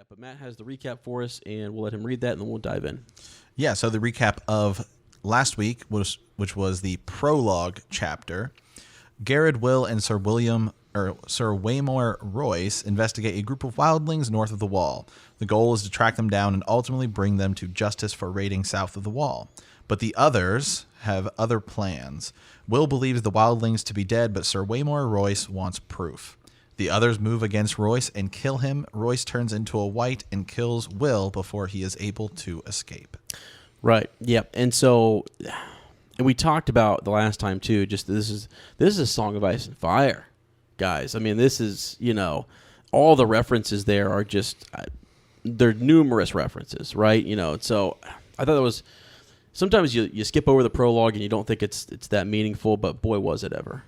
But Matt has the recap for us, and we'll let him read that, and then we'll dive in. Yeah, so the recap of last week, which was the prologue chapter. Garrett, Will, and Sir Waymore Royce investigate a group of wildlings north of the Wall. The goal is to track them down and ultimately bring them to justice for raiding south of the Wall. But the others have other plans. Will believes the wildlings to be dead, but Sir Waymore Royce wants proof. The others move against Royce and kill him. Royce turns into a wight and kills Will before he is able to escape. Right. Yep. And so, and we talked about the last time too. Just this is a Song of Ice and Fire, guys. I mean, this is all the references there are just they're numerous references, right? So I thought that was sometimes you skip over the prologue and you don't think it's that meaningful, but boy was it ever,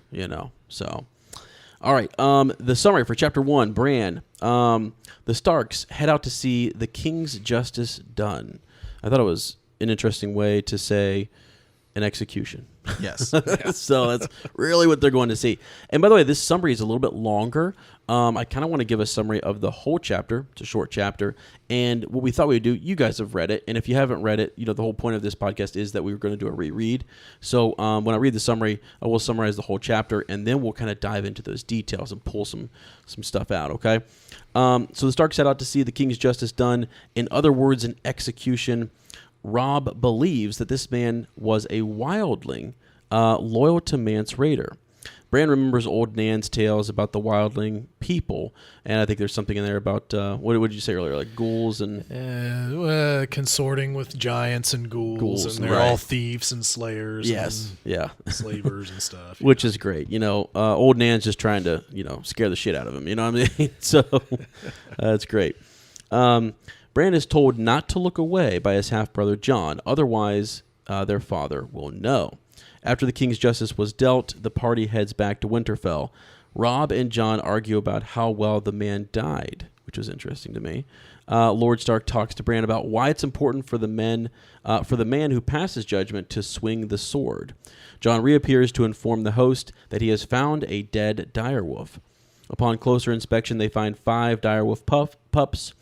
So. All right, the summary for Chapter 1, Bran. The Starks head out to see the king's justice done. I thought it was an interesting way to say an execution. Yes. So that's really what they're going to see. And by the way, this summary is a little bit longer. I kind of want to give a summary of the whole chapter. It's a short chapter. And what we thought we would do, you guys have read it. And if you haven't read it, the whole point of this podcast is that we were going to do a reread. So when I read the summary, I will summarize the whole chapter, and then we'll kind of dive into those details and pull some stuff out, okay? So the Starks set out to see the king's justice done. In other words, an execution. Robb believes that this man was a wildling, loyal to Mance Rayder. Bran remembers old Nan's tales about the wildling people, and I think there's something in there about, what did you say earlier, like ghouls and... consorting with giants and ghouls and they're all thieves and slayers and slavers and stuff. Which is great. Old Nan's just trying to, scare the shit out of him, you know what I mean? So that's great. Bran is told not to look away by his half-brother Jon, otherwise their father will know. After the king's justice was dealt, the party heads back to Winterfell. Robb and Jon argue about how well the man died, which was interesting to me. Lord Stark talks to Bran about why it's important for the man who passes judgment to swing the sword. Jon reappears to inform the host that he has found a dead direwolf. Upon closer inspection, they find 5 direwolf pups.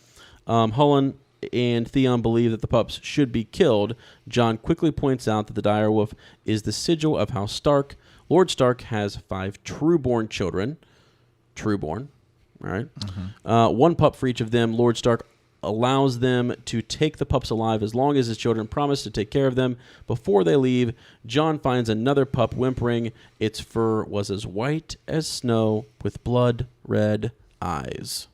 Hullen and Theon believe that the pups should be killed. Jon quickly points out that the direwolf is the sigil of House Stark. Lord Stark has 5 trueborn children. Trueborn, all right? Mm-hmm. 1 pup for each of them. Lord Stark allows them to take the pups alive as long as his children promise to take care of them. Before they leave, Jon finds another pup whimpering. Its fur was as white as snow with blood-red eyes.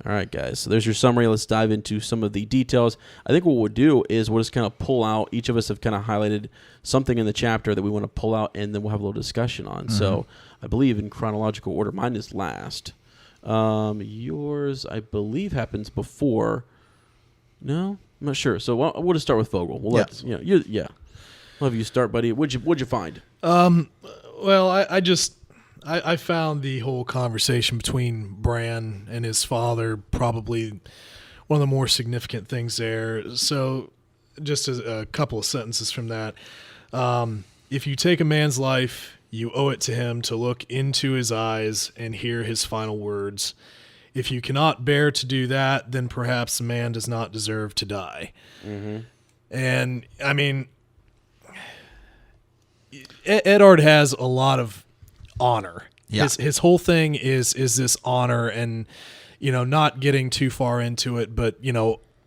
All right, guys, so there's your summary. Let's dive into some of the details. I think what we'll do is we'll just kind of pull out. Each of us have kind of highlighted something in the chapter that we want to pull out, and then we'll have a little discussion on. Mm-hmm. So I believe in chronological order. Mine is last. Yours, I believe, happens before. No? I'm not sure. So we'll just start with Vogel. We'll let I'll have you start, buddy. What'd you find? Well, I found the whole conversation between Bran and his father probably one of the more significant things there. So just a couple of sentences from that. If you take a man's life, you owe it to him to look into his eyes and hear his final words. If you cannot bear to do that, then perhaps the man does not deserve to die. Mm-hmm. And, I mean, Eddard has a lot of honor. Yeah. His whole thing is this honor and, not getting too far into it, but,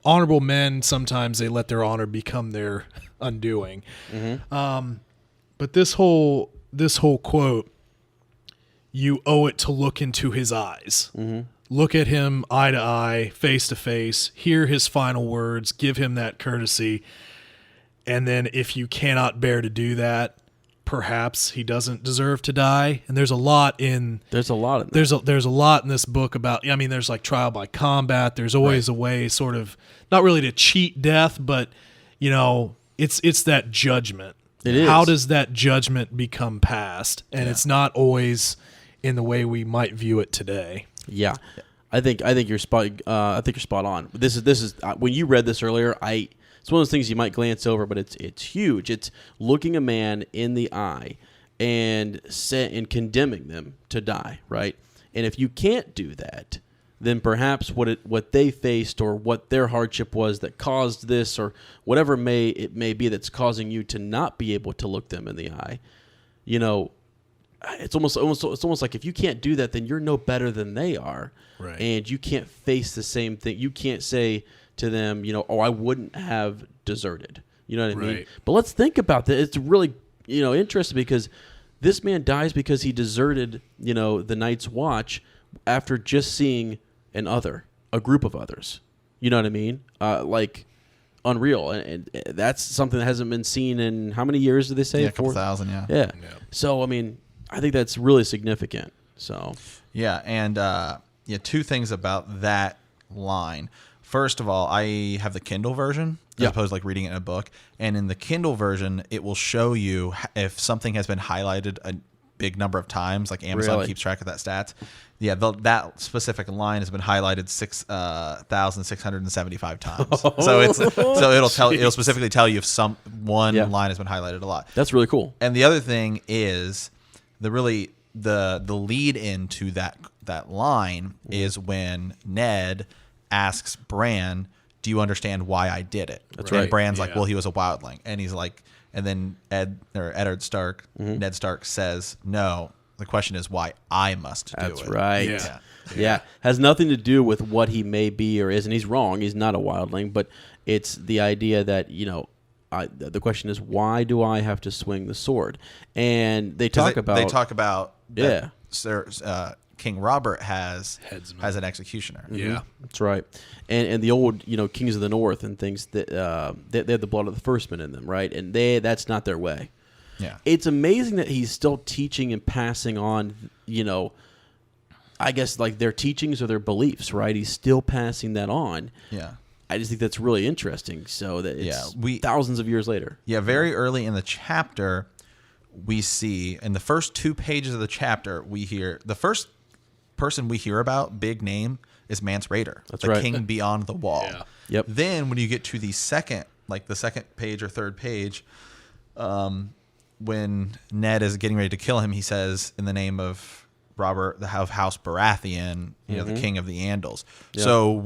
honorable men, sometimes they let their honor become their undoing. Mm-hmm. But this whole quote, you owe it to look into his eyes. Mm-hmm. Look at him eye to eye, face to face, hear his final words, give him that courtesy. And then if you cannot bear to do that, perhaps he doesn't deserve to die. And there's a lot in there's a lot in this book about, there's like trial by combat. There's always a way sort of not really to cheat death, but it's that judgment. It is. How does that judgment become passed? And it's not always in the way we might view it today. Yeah. I think you're spot on. This is when you read this earlier, it's one of those things you might glance over, but it's huge. It's looking a man in the eye and condemning them to die, right? And if you can't do that, then perhaps what they faced or what their hardship was that caused this or whatever it may be that's causing you to not be able to look them in the eye. You know, it's almost like if you can't do that, then you're no better than they are, right. And you can't face the same thing. You can't say to them, you know, oh, I wouldn't have deserted. You know what I mean? Right. But let's think about that. It's really, you know, interesting because this man dies because he deserted, you know, the Night's Watch after just seeing a group of others. You know what I mean? Like unreal, and that's something that hasn't been seen in how many years did they say? Yeah, a couple thousand. Yeah. Yeah. So I mean, I think that's really significant. So yeah, and two things about that line. First of all, I have the Kindle version as opposed to like reading it in a book, and in the Kindle version, it will show you if something has been highlighted a big number of times. Like Amazon keeps track of that stats. Yeah, that specific line has been highlighted 6,675 times. So it'll specifically tell you if one line has been highlighted a lot. That's really cool. And the other thing is the lead into that line is when Ned asks Bran, "Do you understand why I did it?" That's and right. Bran's like, "Well, he was a wildling," and he's like, and then Eddard Stark, Ned Stark says, "No. The question is why I must do it." That's right. Yeah. Has nothing to do with what he may be or is, and he's wrong. He's not a wildling, but it's the idea that, you know, the question is, why do I have to swing the sword? And they talk about King Robert has an executioner. Yeah, that's right. And the old, you know, kings of the north and things that they have the blood of the firstmen in them, right? And that's not their way. Yeah, it's amazing that he's still teaching and passing on, you know, I guess like their teachings or their beliefs, right? He's still passing that on. Yeah. I just think that's really interesting. So that it's thousands of years later. Yeah, very early in the chapter, we see in the first 2 pages of the chapter, we hear the first person we hear about, big name, is Mance Rayder, the king beyond the wall. Yeah. Yep. Then when you get to the second page or third page, when Ned is getting ready to kill him, he says, "In the name of Robert, the House Baratheon, you know, the king of the Andals." Yep. So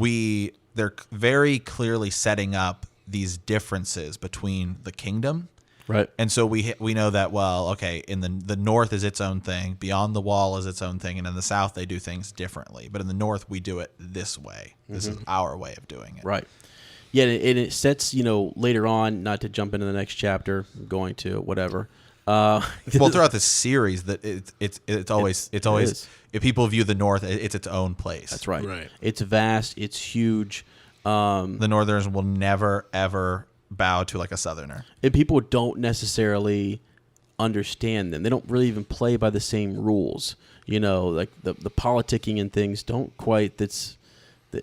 they're very clearly setting up these differences between the kingdom. Right. And so we know that, well, okay, in the north is its own thing, beyond the wall is its own thing, and in the south they do things differently. But in the north we do it this way. This is our way of doing it. Right. Yeah, and it sets, you know, later on, not to jump into the next chapter, I'm going to, whatever. Well, throughout the series, that it's always if people view the north, it's its own place. That's right. Right. It's vast, it's huge. The Northerners will never ever bow to like a Southerner, and people don't necessarily understand them. They don't really even play by the same rules. You know, like the politicking and things don't quite.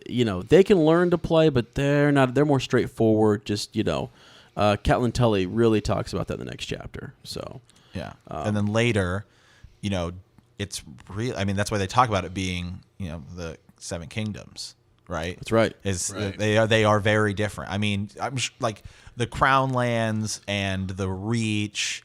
You know, they can learn to play, but they're not. They're more straightforward. Just, you know, Catelyn Tully really talks about that in the next chapter. So yeah, and then later, you know, it's real. I mean, that's why they talk about it being, you know, the Seven Kingdoms. Right. That's right. They are very different. I mean, like the Crown Lands and the Reach,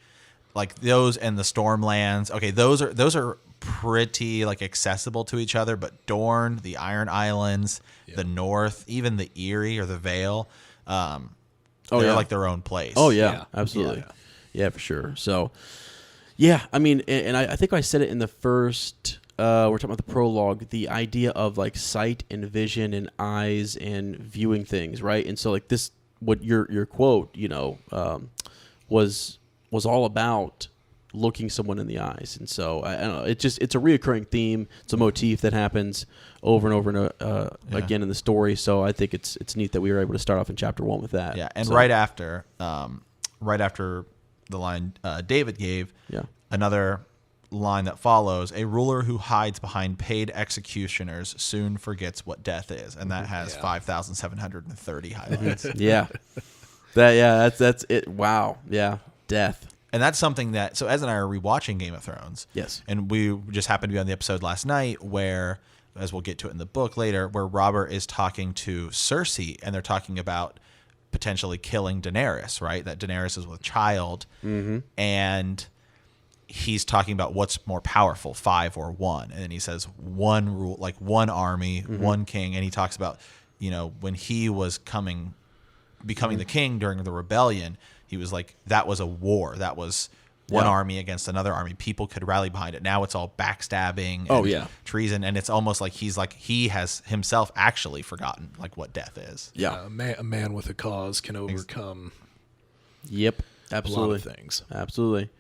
like those, and the Stormlands. Okay, those are pretty like accessible to each other. But Dorne, the Iron Islands, the North, even the Eyrie or the Vale, they're like their own place. Oh yeah, absolutely. Yeah, for sure. So yeah, I mean, and I think I said it in the first. We're talking about the prologue, the idea of like sight and vision and eyes and viewing things, right? And so like this, what your quote, you know, was all about looking someone in the eyes. And so I don't know, it's a reoccurring theme. It's a motif that happens over and over again in the story. So I think it's neat that we were able to start off in chapter 1 with that. Yeah, and right after the line David gave, another line that follows: "A ruler who hides behind paid executioners soon forgets what death is," and that has 5,730 highlights. That's it. Wow. Yeah, death. And that's something that, so Ez and I are rewatching Game of Thrones. Yes. And we just happened to be on the episode last night where, as we'll get to it in the book later, where Robert is talking to Cersei, and they're talking about potentially killing Daenerys, right? That Daenerys is with child, and he's talking about what's more powerful, 5 or 1. And then he says one rule, like one army, one king. And he talks about, when he was becoming the king during the rebellion, he was like, that was a war. That was one army against another army. People could rally behind it. Now it's all backstabbing and treason. And it's almost like he has himself actually forgotten like what death is. Yeah. A man with a cause can overcome absolutely. a lot of things. Absolutely.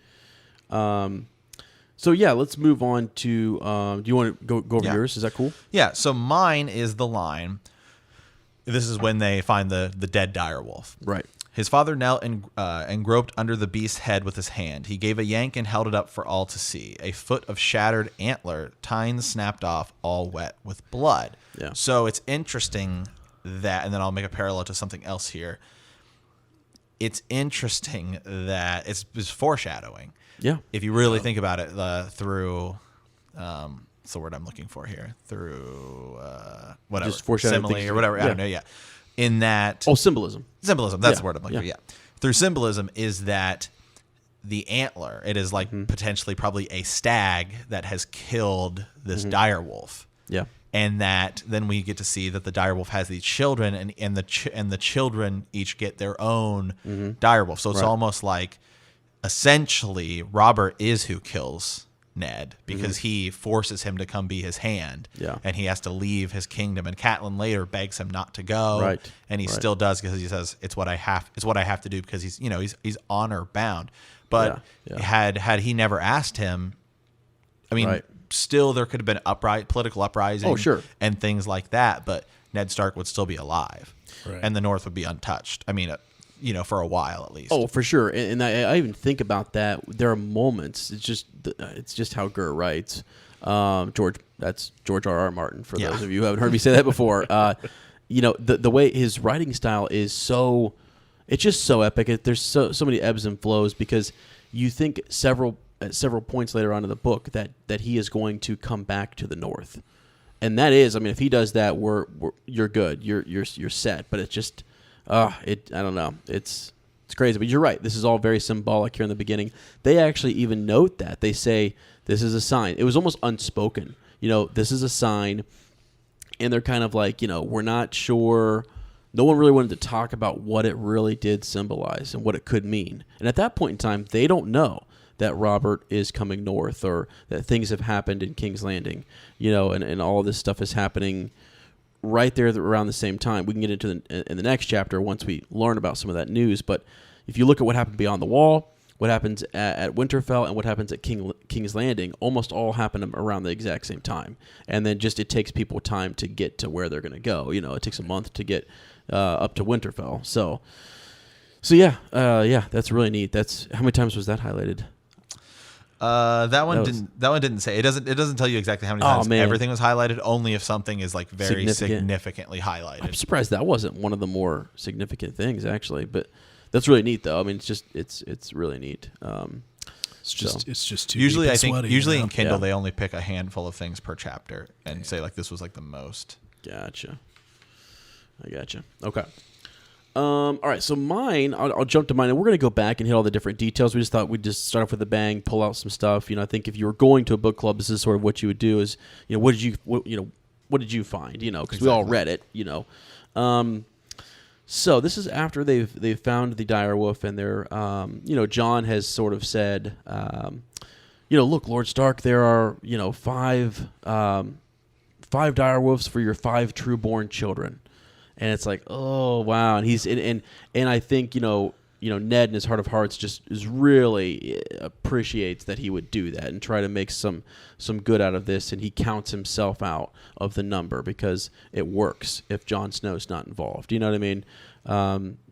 So yeah, let's move on to, do you want to go over yours? Is that cool? Yeah. So mine is the line. This is when they find the dead direwolf. Right. His father knelt and groped under the beast's head with his hand. He gave a yank and held it up for all to see. A foot of shattered antler, tines snapped off, all wet with blood. Yeah. So it's interesting that, and then I'll make a parallel to something else here. It's interesting that it's foreshadowing. Yeah. If you really think about it through, what's the word I'm looking for here? Through whatever, Just foreshadowing simile or whatever. I don't know. Yeah. In that. Oh, symbolism. Symbolism. That's the word I'm looking for. Yeah. Through symbolism is that the antler, it is like potentially probably a stag that has killed this direwolf. Yeah. And that then we get to see that the direwolf has these children, and the children each get their own direwolf. So it's almost like essentially Robert is who kills Ned because he forces him to come be his hand. Yeah. And he has to leave his kingdom. And Catelyn later begs him not to go. Right. And he still does because he says it's what I have to do because he's honor bound. But had he never asked him, I mean, still there could have been political uprising and things like that, but Ned Stark would still be alive. Right. And the North would be untouched. I mean, for a while at least. Oh, for sure. And I even think about that. There are moments. It's just how Gurr writes. That's George R.R. Martin. For those of you who haven't heard me say that before, the way his writing style is it's just so epic. There's so many ebbs and flows because you think at several points later on in the book that he is going to come back to the North, and that is, I mean, if he does that, you're good. You're set. But it's just. I don't know. It's crazy, but you're right. This is all very symbolic here in the beginning. They actually even note that. They say this is a sign. It was almost unspoken. This is a sign, and they're kind of like, we're not sure. No one really wanted to talk about what it really did symbolize and what it could mean. And at that point in time, they don't know that Robert is coming north or that things have happened in King's Landing, and all of this stuff is happening right there around the same time. We can get into in the next chapter once we learn about some of that news. But if you look at what happened beyond the wall, what happens at Winterfell, and what happens at King's Landing, almost all happen around the exact same time. And then it takes people time to get to where they're going to go. It takes a month to get up to Winterfell. So yeah, that's really neat. That's how many times was that highlighted? That one didn't say. It doesn't tell you exactly how many times everything was highlighted. Only if something is like very significantly highlighted. I'm surprised that wasn't one of the more significant things actually, but that's really neat though. I mean, it's really neat. It's just too usually deep and I think sweaty, usually in Kindle they only pick a handful of things per chapter and say like this was like the most. Gotcha. I gotcha. Okay. All right, so mine, I'll jump to mine, and we're going to go back and hit all the different details. We just thought we'd just start off with a bang, pull out some stuff. I think if you were going to a book club, this is sort of what you would do is, what did you find? Because we all read it. So this is after they've found the direwolf, and they're, Jon has sort of said, look, Lord Stark, there are, 5 direwolves for your 5 true-born children. And it's like, oh wow, and he's and I think Ned in his heart of hearts just is really appreciates that he would do that and try to make some good out of this, and he counts himself out of the number because it works if Jon Snow's not involved. You know what I mean?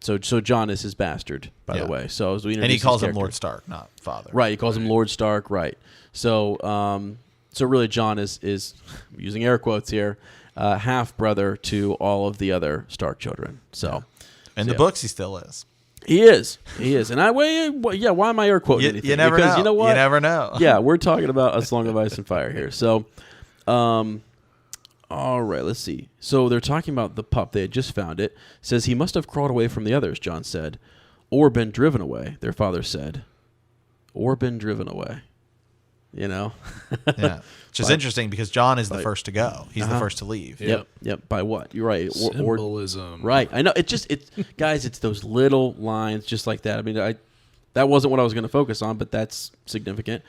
So Jon is his bastard, by the way. So as we and he calls him Lord Stark, not father. Right, he calls him Lord Stark. Right. So really, Jon is using air quotes here. Half brother to all of the other Stark children. So, in the books, he still is. He is, and why am I air quoting anything? You never know. You know what? You never know. Yeah, we're talking about A Song of Ice and Fire here. So, all right, let's see. So they're talking about the pup. They had just found it. Says he must have crawled away from the others, Jon said, or been driven away. Their father said, or been driven away. you know. Yeah. Which is interesting because Jon is the first to go. He's the first to leave. Yep. By what? You're right. Symbolism. Right. I know. It's guys, it's those little lines just like that. I mean, that wasn't what I was going to focus on, but that's significant.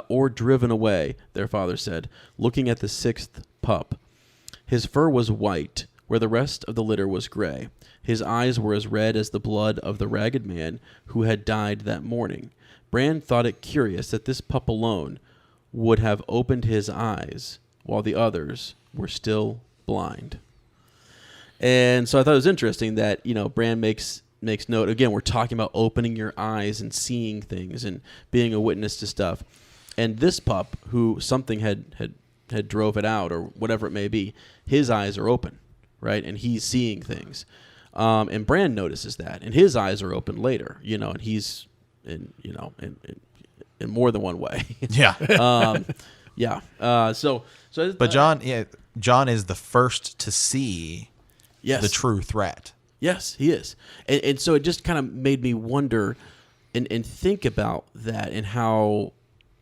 Or driven away, their father said, looking at the sixth pup. His fur was white, where the rest of the litter was gray. His eyes were as red as the blood of the ragged man who had died that morning. Bran thought it curious that this pup alone would have opened his eyes while the others were still blind. And so I thought it was interesting that, Bran makes note. Again, we're talking about opening your eyes and seeing things and being a witness to stuff. And this pup, who something had drove it out or whatever it may be, his eyes are open, right? And he's seeing things. And Bran notices that, and his eyes are open later, and he's in more than one way. Yeah. But Jon is the first to see the true threat. Yes, he is. And so it just kind of made me wonder and think about that and how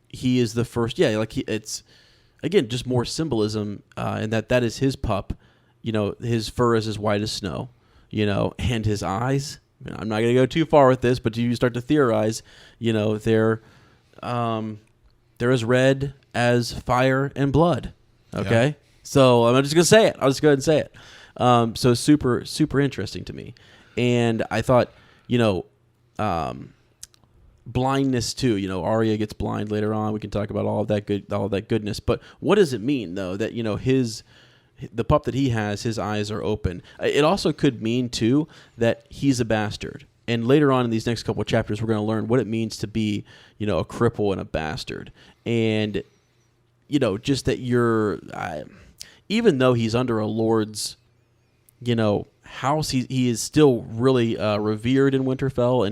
he is the first. Yeah, like it's, again, just more symbolism, and that is his pup. His fur is as white as snow, and his eyes. I'm not going to go too far with this, but you start to theorize, they're as red as fire and blood. Okay? Yeah. So I'm just going to say it. I'll just go ahead and say it. So super, super interesting to me. And I thought, blindness too. Arya gets blind later on. We can talk about all of that goodness. But what does it mean though that the pup that he has, his eyes are open? It also could mean too that he's a bastard. And later on in these next couple of chapters, we're going to learn what it means to be, a cripple and a bastard. And just that even though he's under a lord's, house, he is still really revered in Winterfell,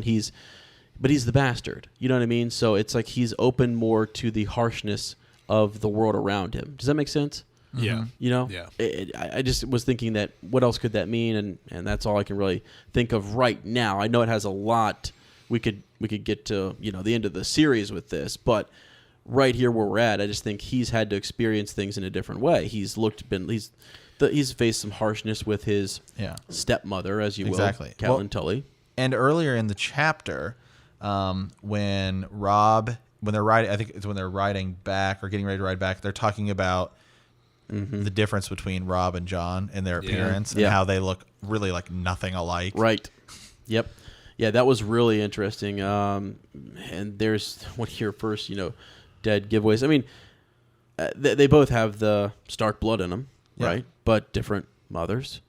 but he's the bastard. You know what I mean? So it's like he's open more to the harshness of the world around him. Does that make sense? Yeah. Yeah. I just was thinking that what else could that mean? And that's all I can really think of right now. I know it has a lot. We could get to, the end of the series with this, but right here where we're at, I just think he's had to experience things in a different way. He's faced some harshness with his stepmother, as you will, Catelyn Tully. And earlier in the chapter, when they're riding, I think it's when they're riding back or getting ready to ride back, they're talking about the difference between Robb and Jon in their appearance and how they look really like nothing alike. Right. Yep. Yeah, that was really interesting. And there's one of your first, dead giveaways. I mean, they both have the Stark blood in them, right? But different mothers.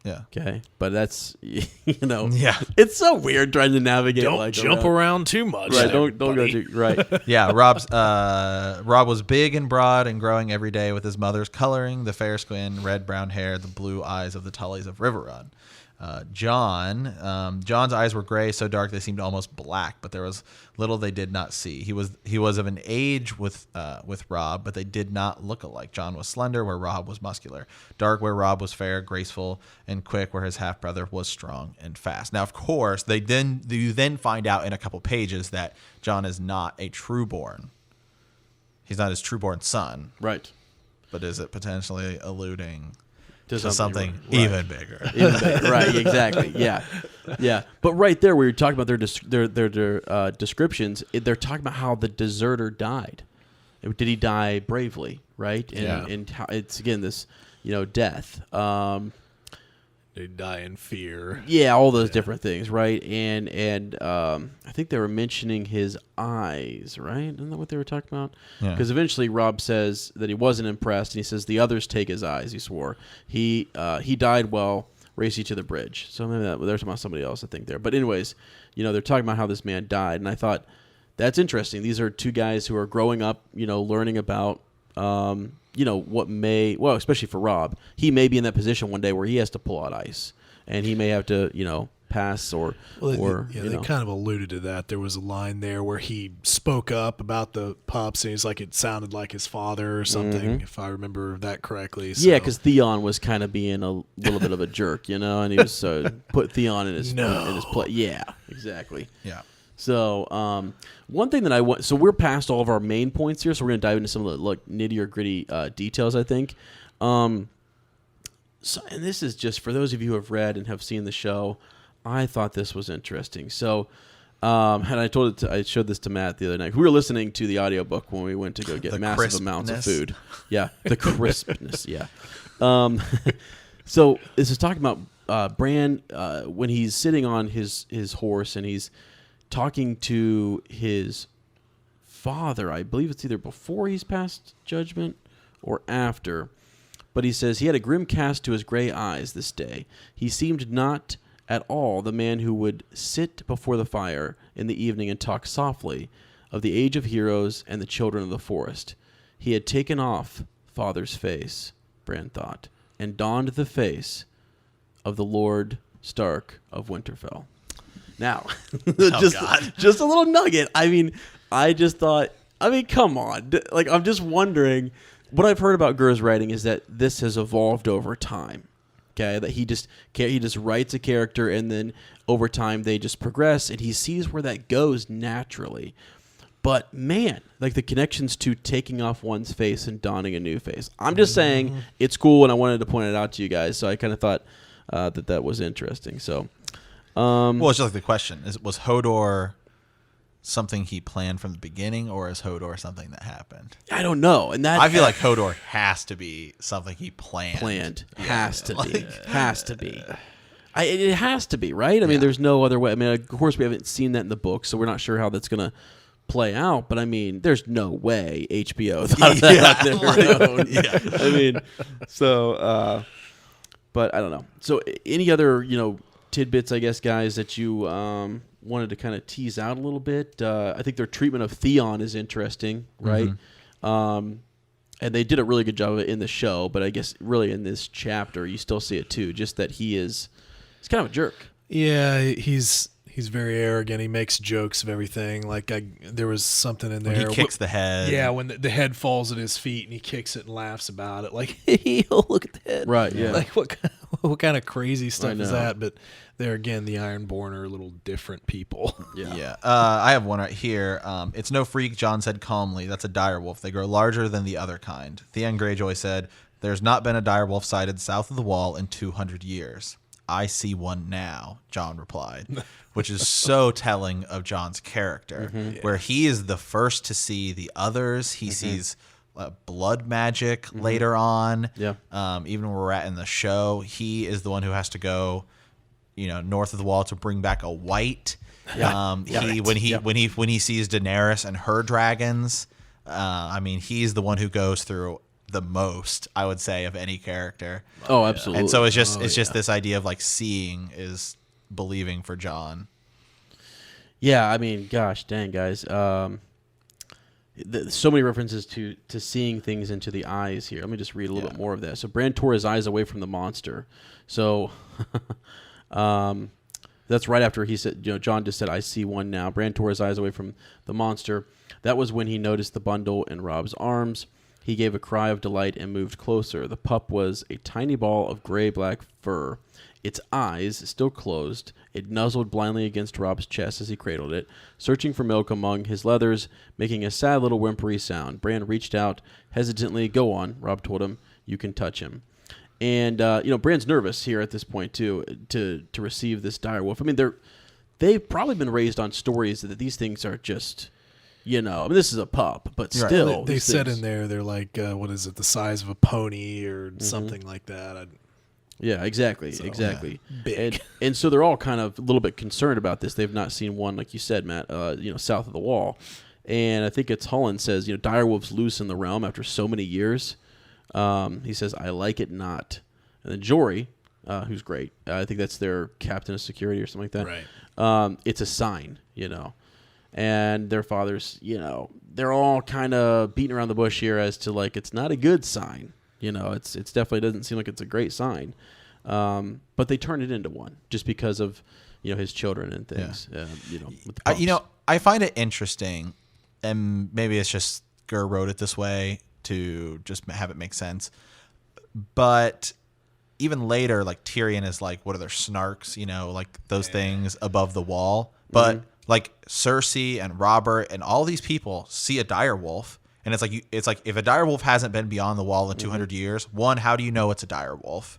Yeah. Okay. But that's, it's so weird trying to navigate. Don't jump around too much. Right. Don't go too, right. Yeah. Robb was big and broad and growing every day with his mother's coloring, the fair skin, red brown hair, the blue eyes of the Tullys of Riverrun. Jon's eyes were gray, so dark they seemed almost black, but there was little they did not see. He was of an age with Robb, but they did not look alike. Jon was slender, where Robb was muscular. Dark, where Robb was fair, graceful, and quick, where his half brother was strong and fast. Now, of course, you then find out in a couple pages that Jon is not a trueborn. He's not his trueborn son, right? But is it potentially alluding to something even bigger? Right, exactly. Yeah. But right there, where you're talking about their descriptions, they're talking about how the deserter died. Did he die bravely? Right, and how it's again this, death. They die in fear. Yeah, all those different things, right? And I think they were mentioning his eyes, right? Isn't that what they were talking about? Because eventually Robb says that he wasn't impressed, and he says the others take his eyes. He swore he died while racing to the bridge. So maybe they're talking about somebody else, I think there. But anyways, they're talking about how this man died, and I thought that's interesting. These are two guys who are growing up, learning about. Especially for Robb, he may be in that position one day where he has to pull out ice, and he may have to, pass or. They kind of alluded to that. There was a line there where he spoke up about the pups, and he's like, it sounded like his father or something, if I remember that correctly. So. Yeah, because Theon was kind of being a little bit of a jerk, and he was put Theon in his place. Yeah, exactly. Yeah. So one thing that I want, so we're past all of our main points here, so we're going to dive into some of the like nitty or gritty details, I think. And this is just for those of you who have read and have seen the show. I thought this was interesting. So, and I showed this to Matt the other night. We were listening to the audiobook when we went to go get massive amounts of food. Yeah, the crispness. Yeah. So this is talking about Bran when he's sitting on his horse and he's talking to his father. I believe it's either before he's passed judgment or after. But he says he had a grim cast to his gray eyes this day. He seemed not at all the man who would sit before the fire in the evening and talk softly of the age of heroes and the children of the forest. He had taken off father's face, Bran thought, and donned the face of the Lord Stark of Winterfell. Now, just a little nugget. I mean, I just thought, come on. Like, I'm just wondering, what I've heard about Gur's writing is that this has evolved over time. Okay, that he just writes a character and then over time they just progress and he sees where that goes naturally. But man, like the connections to taking off one's face and donning a new face. I'm just saying it's cool and I wanted to point it out to you guys. So I kind of thought that was interesting. So, well, it's just like the question: was Hodor something he planned from the beginning, or is Hodor something that happened? I don't know, and that I feel like Hodor has to be something he planned. Has to be. It has to be, right? I mean, there's no other way. I mean, of course, we haven't seen that in the book, so we're not sure how that's going to play out. But I mean, there's no way HBO thought of that on their own. I mean, so, but I don't know. So, any other tidbits, I guess, guys, that you wanted to kind of tease out a little bit? I think their treatment of Theon is interesting, right? And they did a really good job of it in the show, but I guess really in this chapter you still see it too, just that he's kind of a jerk. Yeah, he's very arrogant. He makes jokes of everything. Like there was something in there. When he kicks the head. Yeah, when the head falls at his feet and he kicks it and laughs about it. Like, hey, look at the head. Right, yeah. Like what kind of crazy stuff is that? But there again, the Ironborn are a little different people. Yeah. I have one right here. It's no freak, Jon said calmly. That's a direwolf. They grow larger than the other kind. Theon Greyjoy said, there's not been a direwolf sighted south of the wall in 200 years. I see one now, Jon replied, which is so telling of Jon's character, where he is the first to see the others. He sees blood magic later on. Yeah. Even where we're at in the show, he is the one who has to go, north of the wall to bring back a white. When he sees Daenerys and her dragons, he's the one who goes through the most, I would say, of any character. Oh, absolutely. And so it's just this idea of like seeing is believing for Jon. Yeah, I mean, gosh dang, guys. So many references to seeing things into the eyes here. Let me just read a little bit more of that. So Bran tore his eyes away from the monster. So that's right after he said, Jon just said, I see one now. Bran tore his eyes away from the monster. That was when he noticed the bundle in Robb's arms. He gave a cry of delight and moved closer. The pup was a tiny ball of gray-black fur. Its eyes, still closed, it nuzzled blindly against Robb's chest as he cradled it, searching for milk among his leathers, making a sad little whimpery sound. Bran reached out hesitantly. Go on, Robb told him. You can touch him. And, Bran's nervous here at this point, too, to receive this direwolf. I mean, they've probably been raised on stories that these things are just... this is a pup, but still. They said in there, they're like, what is it, the size of a pony or something like that. Yeah, exactly. Big. And so they're all kind of a little bit concerned about this. They've not seen one, like you said, Matt, south of the wall. And I think it's Holland says, direwolves loose in the realm after so many years. He says, I like it not. And then Jory, who's great, I think that's their captain of security or something like that. Right. It's a sign, And their fathers, they're all kind of beating around the bush here as to like it's not a good sign. It's definitely doesn't seem like it's a great sign. But they turn it into one just because of his children and things. With the I find it interesting, and maybe it's just Gur wrote it this way to just have it make sense. But even later, like Tyrion is like, what are their snarks? Like those things above the wall, but. like Cersei and Robert and all these people see a direwolf, and it's like if a direwolf hasn't been beyond the wall in 200 years, one, how do you know it's a direwolf?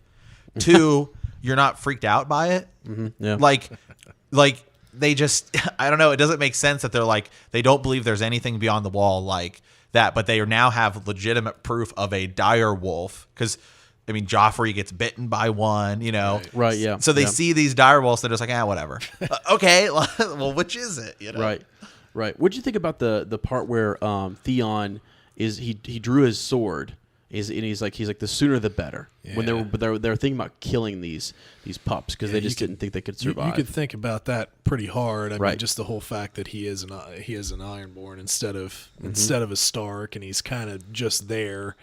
Two, you're not freaked out by it. Yeah. Like they just, I don't know. It doesn't make sense that they're like, they don't believe there's anything beyond the wall like that, but they now have legitimate proof of a dire wolf. Because, I mean, Joffrey gets bitten by one, you know? Right, yeah. So they see these dire wolves, they're just like, whatever. Okay, well, which is it? You know? Right. What'd you think about the part where Theon he drew his sword? He's like the sooner the better. Yeah. When they were thinking about killing these pups because they just didn't think they could survive. You could think about that pretty hard. I Right. mean, just the whole fact that he is an Ironborn instead of a Stark, and he's kind of just there.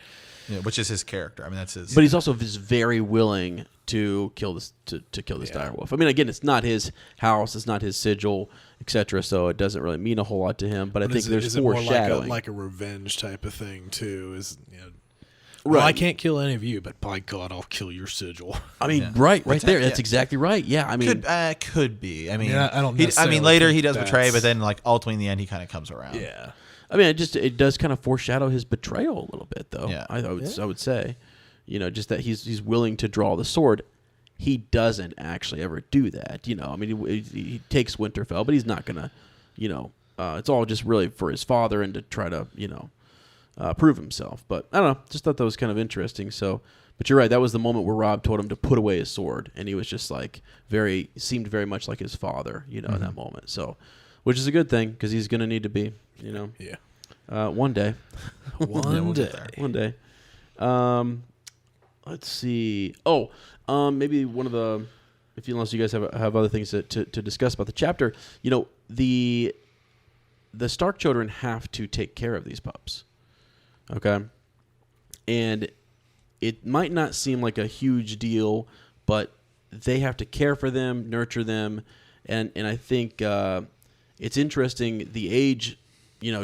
Yeah, which is his character. I mean, that's his. But he's also just very willing to kill this direwolf. I mean, again, it's not his house, it's not his sigil, etc. So it doesn't really mean a whole lot to him. But I think there's is it more foreshadowing, like a revenge type of thing too. Is Right. Well, I can't kill any of you, but by God, I'll kill your sigil. I mean, right there. That's exactly right. Yeah, I mean, could be. I mean, I don't. I mean, later he does think betray, that's- but then like ultimately in the end he kind of comes around. Yeah. I mean, it does kind of foreshadow his betrayal a little bit, though. Yeah. I would say, just that he's willing to draw the sword. He doesn't actually ever do that. I mean, he takes Winterfell, but he's not gonna. It's all just really for his father and to try to prove himself. But I don't know. Just thought that was kind of interesting. So, but you're right. That was the moment where Robb told him to put away his sword, and he was just like seemed very much like his father. In that moment. So, which is a good thing because he's gonna need to be. Yeah. One day. One day. One day. Let's see. Maybe one of the, unless you guys have other things to discuss about the chapter. The Stark children have to take care of these pups. Okay. And it might not seem like a huge deal, but they have to care for them, nurture them, and I think it's interesting the age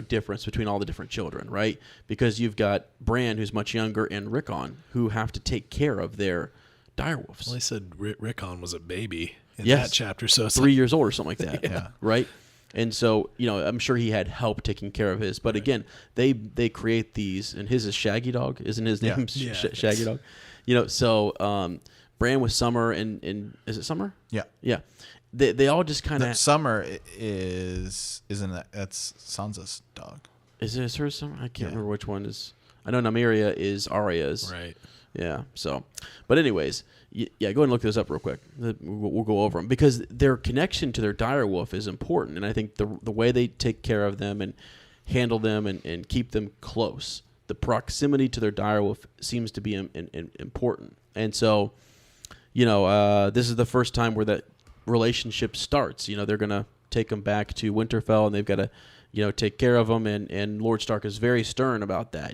difference between all the different children, right? Because you've got Bran, who's much younger, and Rickon, who have to take care of their direwolves. Well, they said Rickon was a baby in Yes. that chapter, so it's 3 years old or something like that. Yeah. Right? And so, I'm sure he had help taking care of his. But again, they create these, and his is Shaggy Dog, isn't his name? Yeah. Shaggy Dog. So Bran with Summer, and is it Summer? Yeah. Yeah. They all just kind of... Summer that's Sansa's dog. Is it her Summer? I can't remember which one is... I know Nymeria is Arya's. right. Yeah. So, but anyways, go ahead and look this up real quick. We'll go over them because their connection to their direwolf is important, and I think the way they take care of them and handle them and keep them close, the proximity to their direwolf seems to be important. And so, this is the first time where that relationship starts. They're gonna take them back to Winterfell, and they've got to take care of them. And Lord Stark is very stern about that.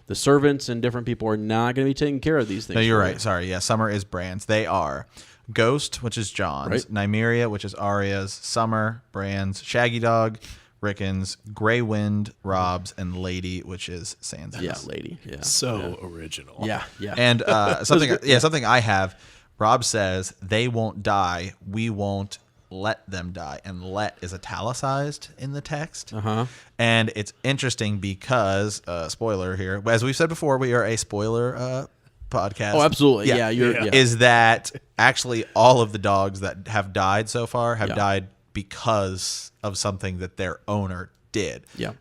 The servants and different people are not going to be taking care of these things. No, you're right. Sorry. Yeah, Summer is Bran's. They are Ghost, which is Jon's, Right. Nymeria, which is Arya's, Summer, Bran's, Shaggy Dog, Rickon's, Grey Wind, Robb's, and Lady, which is Sansa's. Yeah, Lady. Yeah. So original. Yeah. And something I have, Robb says, they won't die, we won't let them die. And let is italicized in the text. Uh-huh. And it's interesting because, spoiler here, as we've said before, we are a spoiler podcast. Oh, absolutely. Yeah. Is that actually all of the dogs that have died so far have Yeah. died because of something that their owner did. Yeah.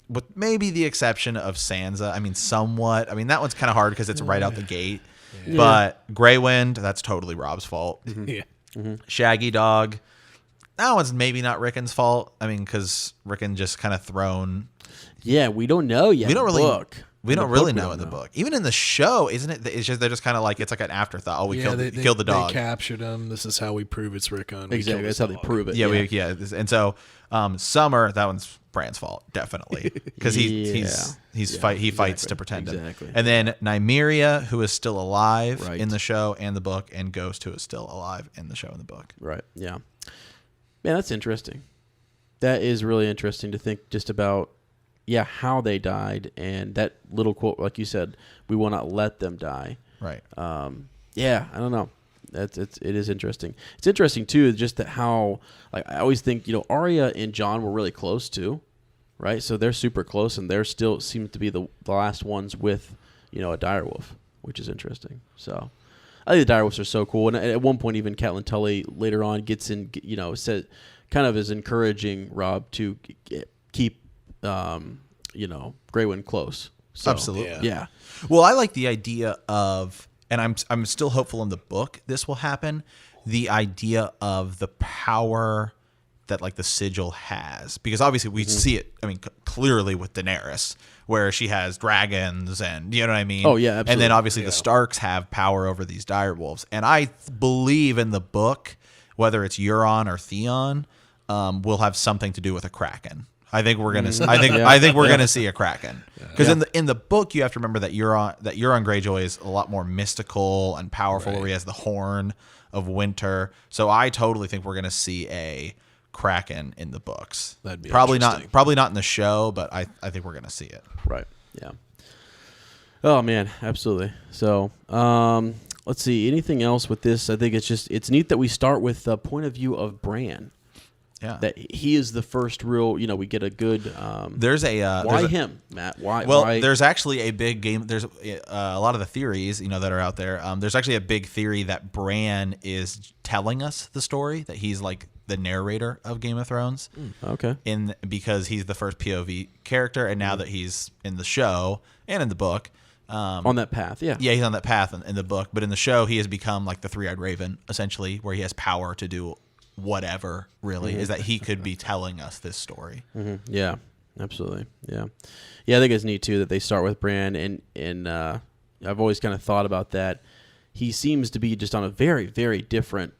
With maybe the exception of Sansa. I mean, somewhat. I mean, that one's kind of hard because it's right out the gate. Yeah. But Grey Wind, that's totally Robb's fault. Yeah. Shaggy Dog, that one's maybe not Rickon's fault. I mean, because Rickon just kind of thrown. Yeah, we don't know yet. We don't really. Book. We In don't the really book, we know don't in the book. Even in the show, isn't it? It's just they're just kind of like it's like an afterthought. Oh, we killed the dog. They captured him. This is how we prove it's Rickon. We Exactly. killed That's his how they dog. prove it. Yeah. And so Summer, that one's Bran's fault, definitely, because he fights to protect him. Exactly. And then Nymeria, who is still alive Right. in the show and the book, and Ghost, who is still alive in the show and the book. Right. Yeah. Man, that's interesting. That is really interesting to think just about. Yeah, how they died, and that little quote, like you said, we will not let them die. Right. Yeah, I don't know. it is interesting. It's interesting too, just that how like I always think Arya and Jon were really close too, right? So they're super close, and they're still seem to be the last ones with a direwolf, which is interesting. So I think the direwolves are so cool. And at one point, even Catelyn Tully later on gets in, said kind of is encouraging Robb to keep Grey Wind close. So, absolutely. Yeah. Well, I like the idea of, and I'm still hopeful in the book this will happen, the idea of the power that like the sigil has, because obviously we see it, clearly with Daenerys, where she has dragons and you know what I mean? Oh yeah, absolutely. And then obviously the Starks have power over these direwolves. And I believe in the book, whether it's Euron or Theon, will have something to do with a Kraken. I think we're gonna. I think we're gonna see a Kraken, because in the book you have to remember that Euron Greyjoy is a lot more mystical and powerful, where he has the horn of winter. So I totally think we're gonna see a Kraken in the books. That'd be probably not in the show, but I think we're gonna see it. Right. Yeah. Oh man, absolutely. So let's see. Anything else with this? I think it's neat that we start with the point of view of Bran. Yeah. That he is the first real, we get a good. There's a why him, Matt? Why? Well, why? There's actually a big game. There's a lot of the theories, that are out there. There's actually a big theory that Bran is telling us the story, that he's like the narrator of Game of Thrones. Okay. Because he's the first POV character, and now that he's in the show and in the book. On that path, yeah. Yeah, he's on that path in the book, but in the show he has become like the Three-Eyed Raven, essentially, where he has power to do whatever, really, is that he could be telling us this story. Yeah, absolutely. Yeah, I think it's neat too that they start with Bran, and I've always kind of thought about that. He seems to be just on a very, very different,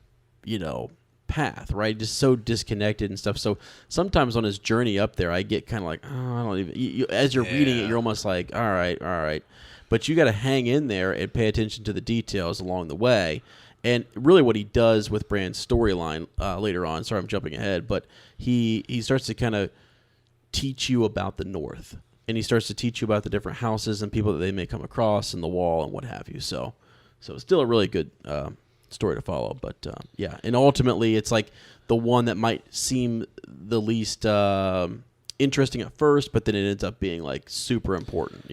path, right? Just so disconnected and stuff. So sometimes on his journey up there, I get kind of like, oh, I don't even. As you're reading it, you're almost like, all right, but you got to hang in there and pay attention to the details along the way. And really what he does with Bran's storyline later on, sorry I'm jumping ahead, but he starts to kind of teach you about the North. And he starts to teach you about the different houses and people that they may come across and the wall and what have you. So it's still a really good story to follow. But, yeah, and ultimately it's like the one that might seem the least interesting at first, but then it ends up being like super important,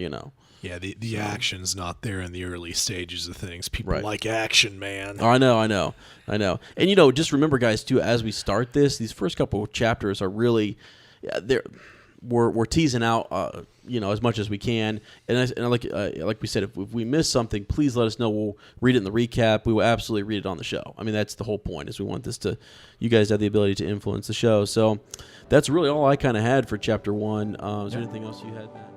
Yeah, the action's not there in the early stages of things. People like action, man. Oh, I know. And, just remember, guys, too, as we start this, these first couple of chapters are really we're teasing out, as much as we can. And like we said, if we miss something, please let us know. We'll read it in the recap. We will absolutely read it on the show. I mean, that's the whole point, is we want you guys to have the ability to influence the show. So that's really all I kind of had for chapter 1. Is there anything else you had, Matt?